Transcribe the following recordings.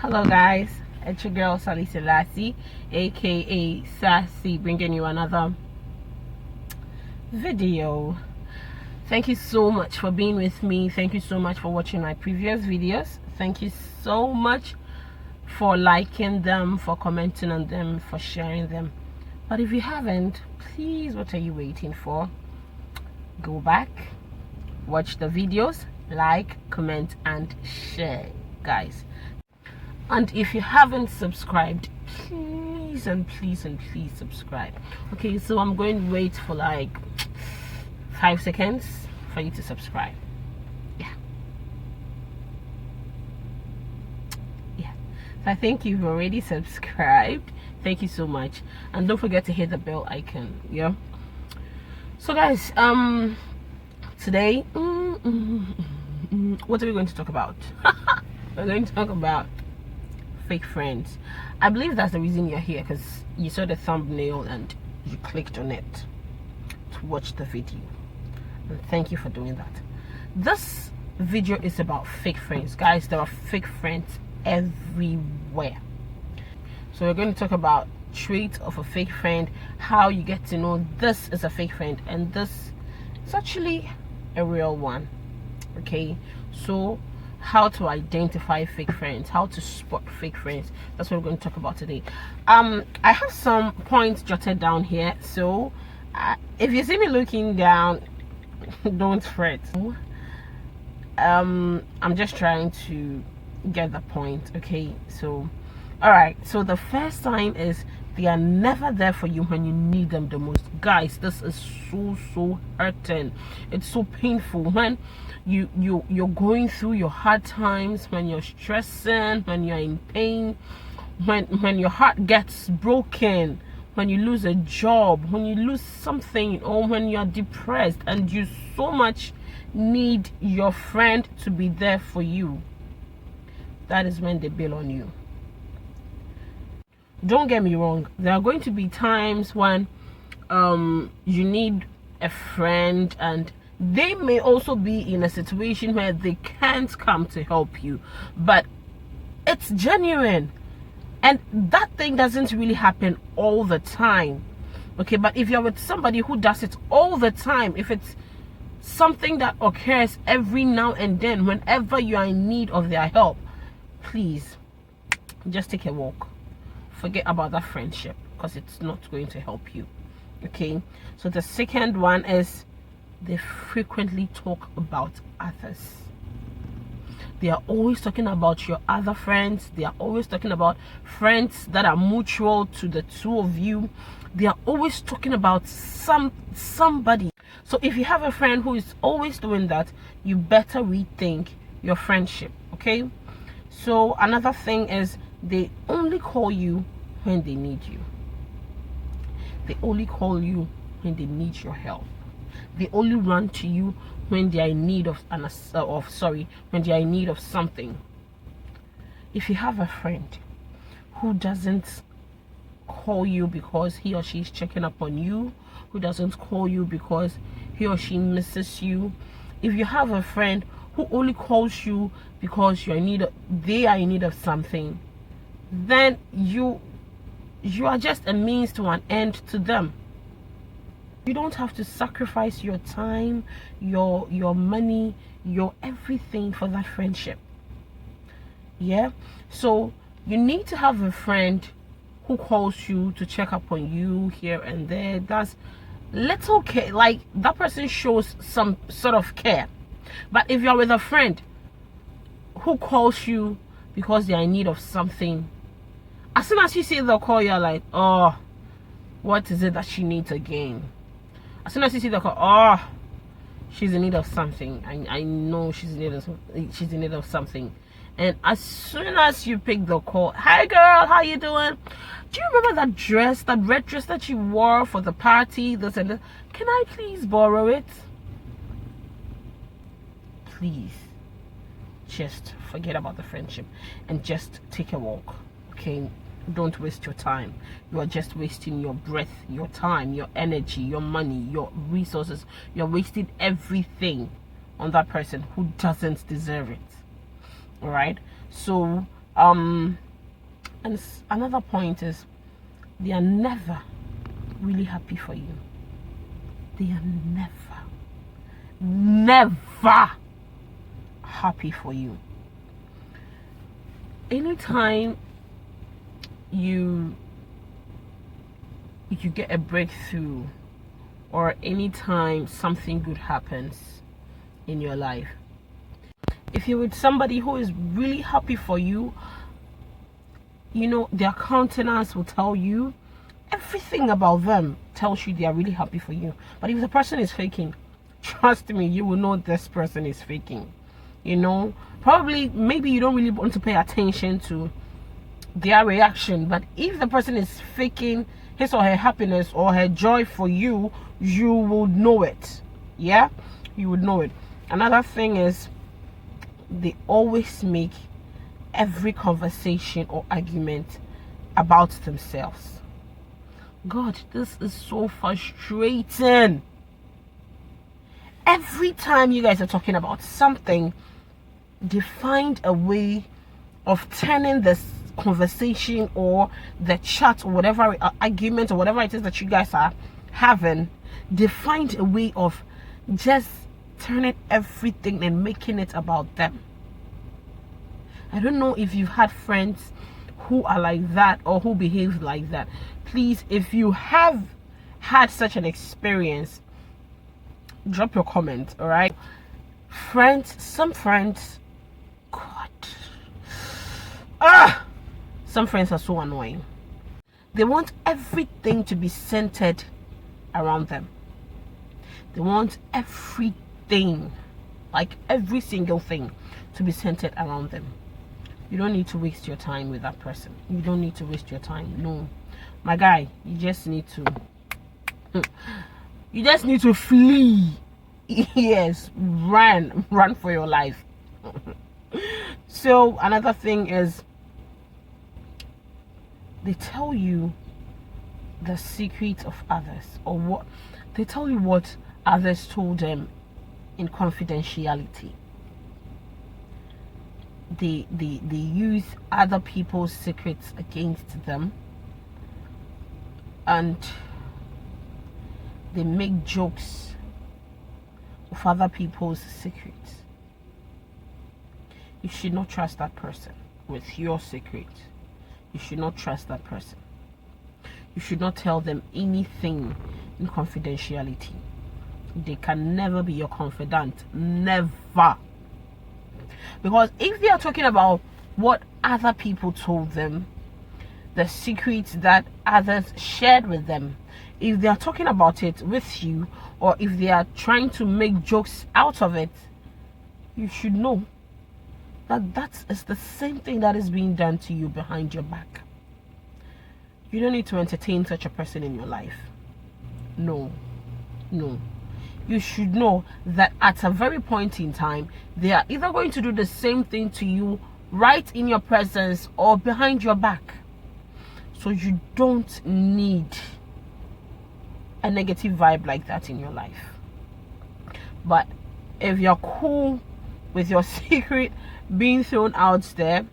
Hello guys, it's your girl Sally Selassie, aka Sassy, bringing you another video. Thank you so much for being with me. Thank you so much for watching my previous videos. Thank you so much for liking them, for commenting on them, for sharing them. But if you haven't, please, what are you waiting for? Go back, watch the videos, like, comment and share, guys. And if you haven't subscribed, please and please and please subscribe. Okay, so I'm going to wait for like 5 seconds for you to subscribe. Yeah. So I think you've already subscribed. Thank you so much, and don't forget to hit the bell icon. Yeah. So guys, today what are we going to talk about? We're going to talk about fake friends. I believe that's the reason you're here, because you saw the thumbnail and you clicked on it to watch the video, and thank you for doing that. This video is about fake friends, guys. There are fake friends everywhere. So we're going to talk about traits of a fake friend, how you get to know this is a fake friend and this is actually a real one. Okay, so how to identify fake friends, how to spot fake friends, that's what we're going to talk about today. I have some points jotted down here, so if you see me looking down, don't fret. I'm just trying to get the point. Okay, so all right, so the first sign is they are never there for you when you need them the most. Guys, this is so hurting. It's so painful when you're going through your hard times, when you're stressing, when you're in pain, when your heart gets broken, when you lose a job, when you lose something, or when you're depressed and you so much need your friend to be there for you. That is when they bail on you. Don't get me wrong, there are going to be times when you need a friend and they may also be in a situation where they can't come to help you, but it's genuine, and that thing doesn't really happen all the time. Okay, but if you're with somebody who does it all the time, if it's something that occurs every now and then, whenever you are in need of their help, please just take a walk. Forget about that friendship, because it's not going to help you. Okay, so the second one is they frequently talk about others. They are always talking about your other friends. They are always talking about friends that are mutual to the two of you. They are always talking about somebody. So if you have a friend who is always doing that, you better rethink your friendship. Okay, so another thing is they only call you when they need you. They only call you when they need your help. They only run to you when they are in need of when they are in need of something. If you have a friend who doesn't call you because he or she is checking up on you, who doesn't call you because he or she misses you, if you have a friend who only calls you because they are in need of something, then you are just a means to an end to them. You don't have to sacrifice your time, your money, your everything for that friendship. Yeah, so you need to have a friend who calls you to check up on you here and there. That's little care, like that person shows some sort of care. But if you're with a friend who calls you because they are in need of something, as soon as you see the call, you're like, oh, what is it that she needs again? As soon as you see the call, oh, she's in need of something. I know she's in need of something. And as soon as you pick the call, hi girl, how you doing? Do you remember that dress, that red dress that you wore for the party? This and this. Can I please borrow it? Please, just forget about the friendship and just take a walk. Okay, don't waste your time. You are just wasting your breath, your time, your energy, your money, your resources. You're wasting everything on that person who doesn't deserve it. All right, so And another point is, they are never really happy for you. They are never happy for you. Anytime you get a breakthrough, or anytime something good happens in your life, if you're with somebody who is really happy for you, you know, their countenance will tell you, everything about them tells you they are really happy for you. But if the person is faking, trust me, you will know this person is faking. You know, probably, maybe you don't really want to pay attention to their reaction, but if the person is faking his or her happiness or her joy for you, you will know it. Yeah, you would know it. Another thing is, they always make every conversation or argument about themselves. God, this is so frustrating. Every time you guys are talking about something, they find a way of turning this conversation or the chat or whatever argument or whatever it is that you guys are having. They find a way of just turning everything and making it about them. I don't know if you've had friends who are like that or who behave like that. Please, if you have had such an experience, drop your comment. All right, some friends, God, some friends are so annoying. They want everything to be centered around them. They want everything, like every single thing, to be centered around them. You don't need to waste your time with that person. You don't need to waste your time. No, my guy, you just need to flee. Yes, run for your life. So another thing is, they tell you the secret of others, or what they tell you what others told them in confidentiality. They use other people's secrets against them, and they make jokes of other people's secrets. You should not trust that person with your secret. You should not trust that person. You should not tell them anything in confidentiality. They can never be your confidant. Never. Because if they are talking about what other people told them, the secrets that others shared with them, if they are talking about it with you, or if they are trying to make jokes out of it, you should know that is the same thing that is being done to you behind your back. You don't need to entertain such a person in your life. No. You should know that at a very point in time, they are either going to do the same thing to you right in your presence or behind your back. So you don't need a negative vibe like that in your life. But if you're cool with your secret being thrown out there,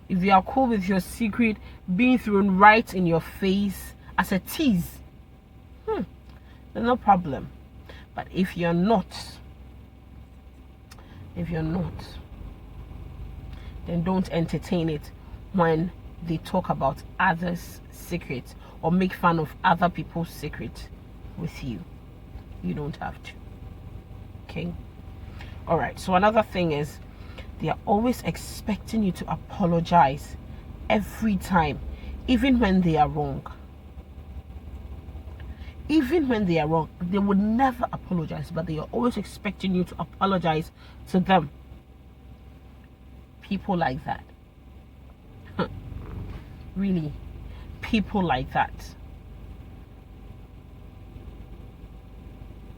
if you are cool with your secret being thrown right in your face as a tease, there's no problem. But if you're not, then don't entertain it when they talk about others' secrets or make fun of other people's secrets with you. You don't have to. Okay? Alright, so another thing is, they are always expecting you to apologize every time, even when they are wrong. Even when they are wrong, they would never apologize, but they are always expecting you to apologize to them. People like that. Really, people like that.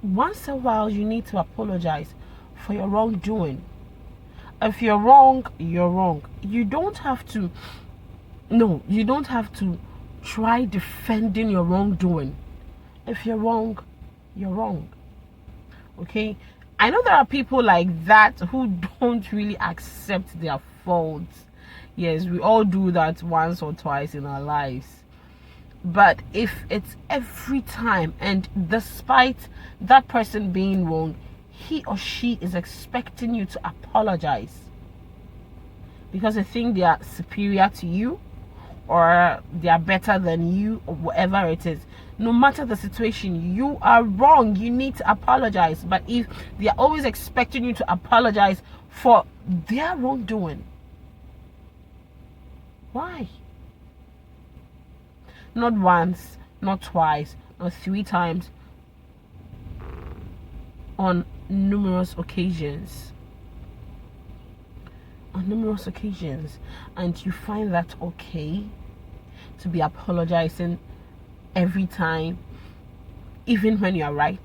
Once in a while, you need to apologize for your wrongdoing. If you're wrong, you're wrong. You don't have to try defending your wrongdoing. If you're wrong, you're wrong. Okay? I know there are people like that who don't really accept their faults. Yes, we all do that once or twice in our lives. But if it's every time, and despite that person being wrong, he or she is expecting you to apologize because they think they are superior to you, or they are better than you, or whatever it is, no matter the situation, you are wrong. You need to apologize. But if they are always expecting you to apologize for their wrongdoing, why? Not once, not twice, not 3 times, on numerous occasions. On numerous occasions. And you find that okay to be apologizing every time, even when you are right.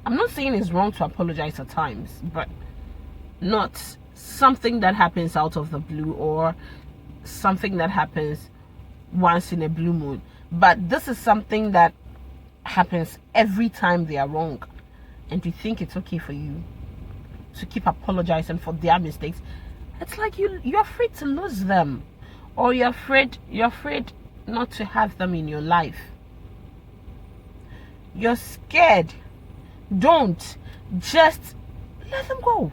I'm not saying it's wrong to apologize at times, but not something that happens out of the blue, or something that happens once in a blue moon. But this is something that happens every time they are wrong, and you think it's okay for you to keep apologizing for their mistakes. It's like you're afraid to lose them, or you're afraid not to have them in your life. You're scared. Don't. Just let them go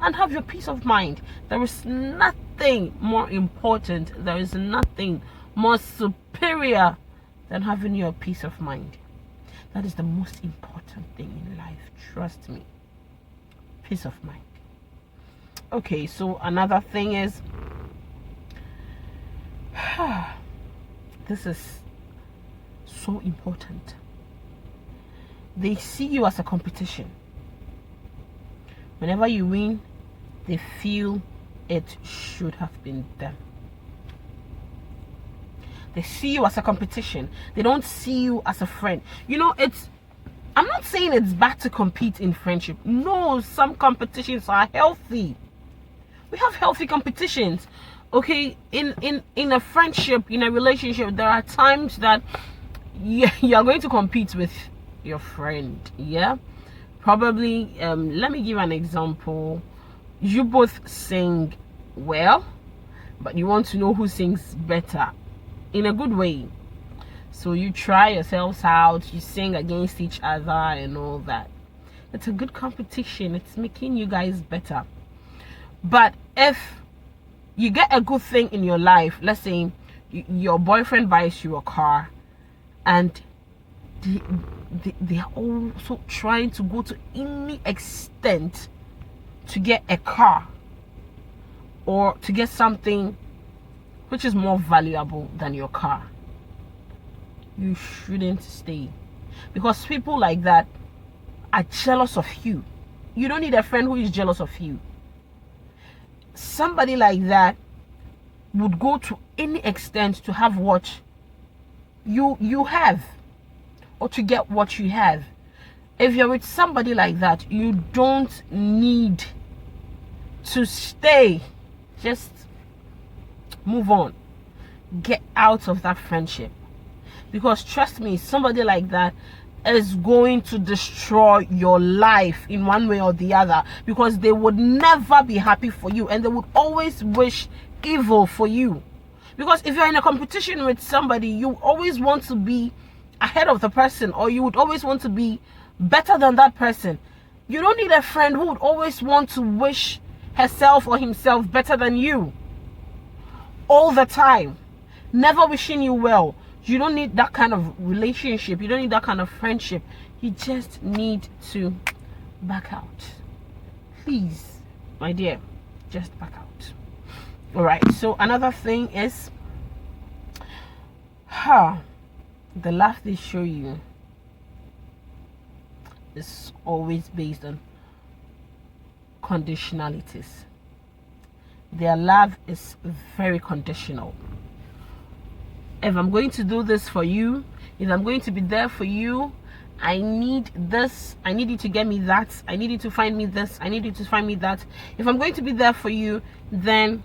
and have your peace of mind. There is nothing more important, there is nothing more superior than having your peace of mind. That is the most important thing in life. Trust me. Peace of mind. Okay, so another thing is, this is so important. They see you as a competition. Whenever you win, they feel it should have been them. They see you as a competition. They don't see you as a friend. You know, I'm not saying it's bad to compete in friendship. No, some competitions are healthy. We have healthy competitions. Okay, in a friendship, in a relationship, there are times that you are going to compete with your friend. Yeah, probably. Let me give an example. You both sing well, but you want to know who sings better, in a good way. So you try yourselves out, you sing against each other and all that. It's a good competition. It's making you guys better. But if you get a good thing in your life, let's say your boyfriend buys you a car, and they are also trying to go to any extent to get a car, or to get something which is more valuable than your car, you shouldn't stay, because people like that are jealous of you. You don't need a friend who is jealous of you. Somebody like that would go to any extent to have what you have, or to get what you have. If you're with somebody like that, you don't need to stay. Just move on. Get out of that friendship. Because trust me, somebody like that is going to destroy your life in one way or the other, because they would never be happy for you, and they would always wish evil for you. Because if you're in a competition with somebody, you always want to be ahead of the person, or you would always want to be better than that person. You don't need a friend who would always want to wish herself or himself better than you all the time, never wishing you well. You don't need that kind of relationship. You don't need that kind of friendship. You just need to back out. Please, my dear, just back out. All right, so another thing is, the love they show you is always based on conditionalities. Their love is very conditional. If I'm going to do this for you, if I'm going to be there for you, I need this, I need you to get me that, I need you to find me this, I need you to find me that. If I'm going to be there for you, then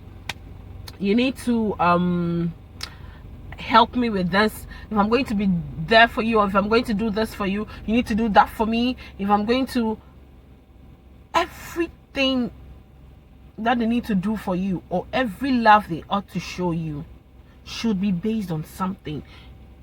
you need to help me with this. If I'm going to be there for you, or if I'm going to do this for you, you need to do that for me. If I'm going to, everything that they need to do for you, or every love they ought to show you, should be based on something.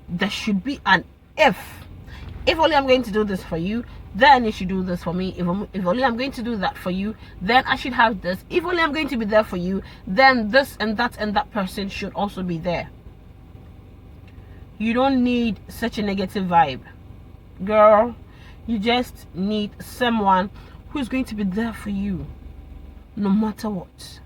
There should be an if only I'm going to do this for you, then you should do this for me. If only I'm going to do that for you, then I should have this. If only I'm going to be there for you, then this and that person should also be there. You don't need such a negative vibe, girl. You just need someone who's going to be there for you no matter what.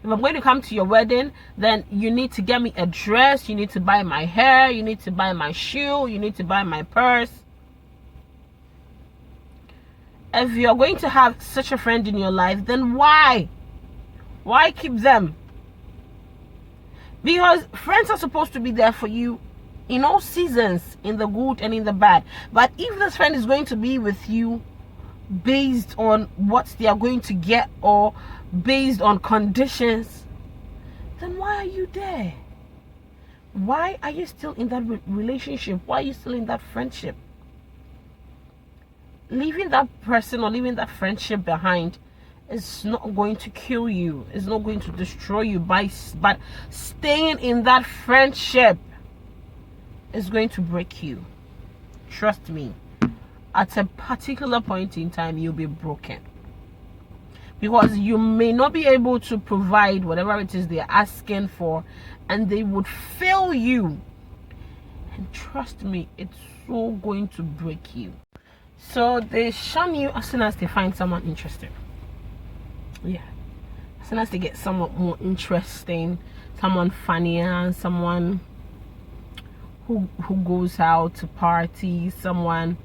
If I'm going to come to your wedding, then you need to get me a dress, you need to buy my hair, you need to buy my shoe, you need to buy my purse. If you're going to have such a friend in your life, then why keep them? Because friends are supposed to be there for you in all seasons, in the good and in the bad. But if this friend is going to be with you based on what they are going to get, or based on conditions, then why are you there? Why are you still in that relationship? Why are you still in that friendship? Leaving that person or leaving that friendship behind is not going to kill you. It's not going to destroy you. But staying in that friendship is going to break you. Trust me. At a particular point in time, you'll be broken. Because you may not be able to provide whatever it is they're asking for, and they would fail you. And trust me, it's so going to break you. So they shun you as soon as they find someone interesting. Yeah. As soon as they get someone more interesting, someone funnier, someone who goes out to parties, someone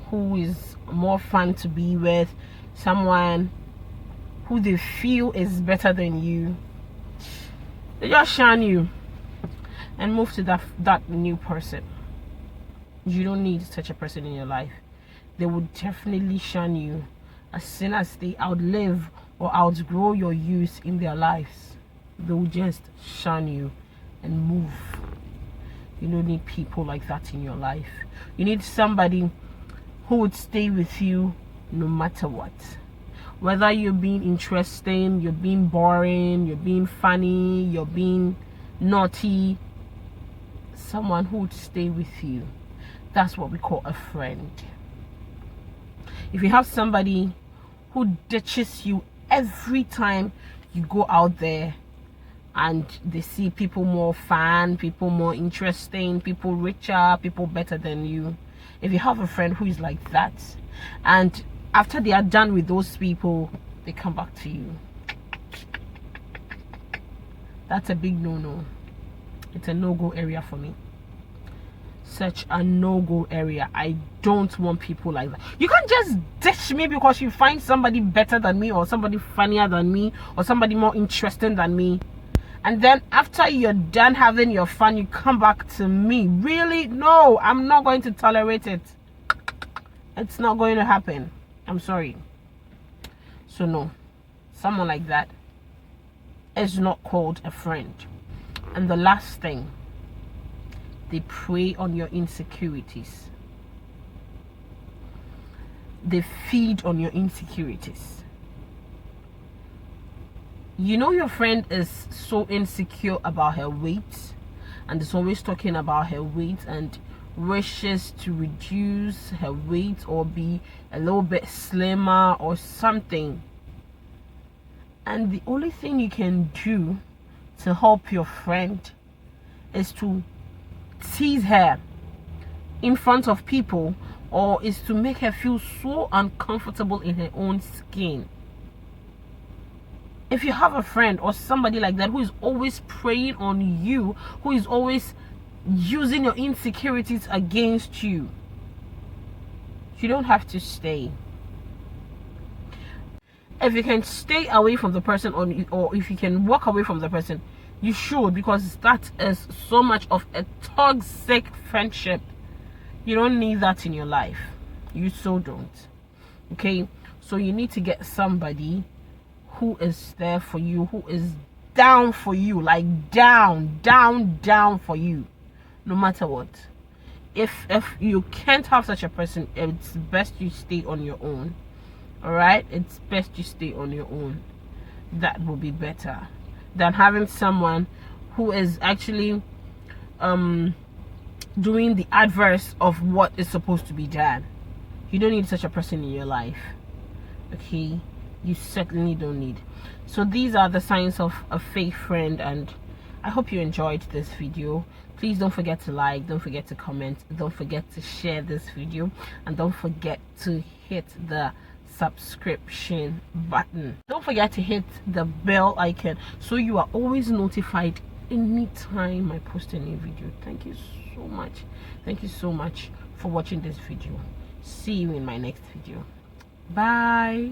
who is more fun to be with, someone who they feel is better than you, they just shun you and move to that new person. You don't need such a person in your life. They would definitely shun you as soon as they outlive or outgrow your use in their lives. They will just shun you and move. You don't need people like that in your life. You need somebody who would stay with you no matter what. Whether you're being interesting, you're being boring, you're being funny, you're being naughty, someone who would stay with you. That's what we call a friend. If you have somebody who ditches you every time you go out there and they see people more fun, people more interesting, people richer, people better than you, if you have a friend who is like that, and after they are done with those people, they come back to you, that's a big no-no. It's a no-go area for me. Such a no-go area. I don't want people like that. You can't just ditch me because you find somebody better than me, or somebody funnier than me, or somebody more interesting than me, and then after you're done having your fun, you come back to me. Really? No, I'm not going to tolerate it. It's not going to happen. I'm sorry. So no, someone like that is not called a friend. And the last thing, they prey on your insecurities. They feed on your insecurities. You know your friend is so insecure about her weight, and is always talking about her weight and wishes to reduce her weight or be a little bit slimmer or something. And the only thing you can do to help your friend is to tease her in front of people, or is to make her feel so uncomfortable in her own skin. If you have a friend or somebody like that who is always preying on you, who is always using your insecurities against you, you don't have to stay. If you can stay away from the person, or if you can walk away from the person, you should, because that is so much of a toxic friendship. You don't need that in your life. You so don't. Okay? So you need to get somebody who is there for you, who is down for you, like down for you, no matter what. If you can't have such a person, it's best you stay on your own. All right, it's best you stay on your own. that will be better than having someone who is actually doing the adverse of what is supposed to be done. You don't need such a person in your life. Okay, you certainly don't need. So these are the signs of a fake friend, and I hope you enjoyed this video. Please don't forget to like, don't forget to comment, don't forget to share this video, and don't forget to hit the subscription button. Don't forget to hit the bell icon so you are always notified anytime I post a new video. Thank you so much for watching this video. See you in my next video. Bye.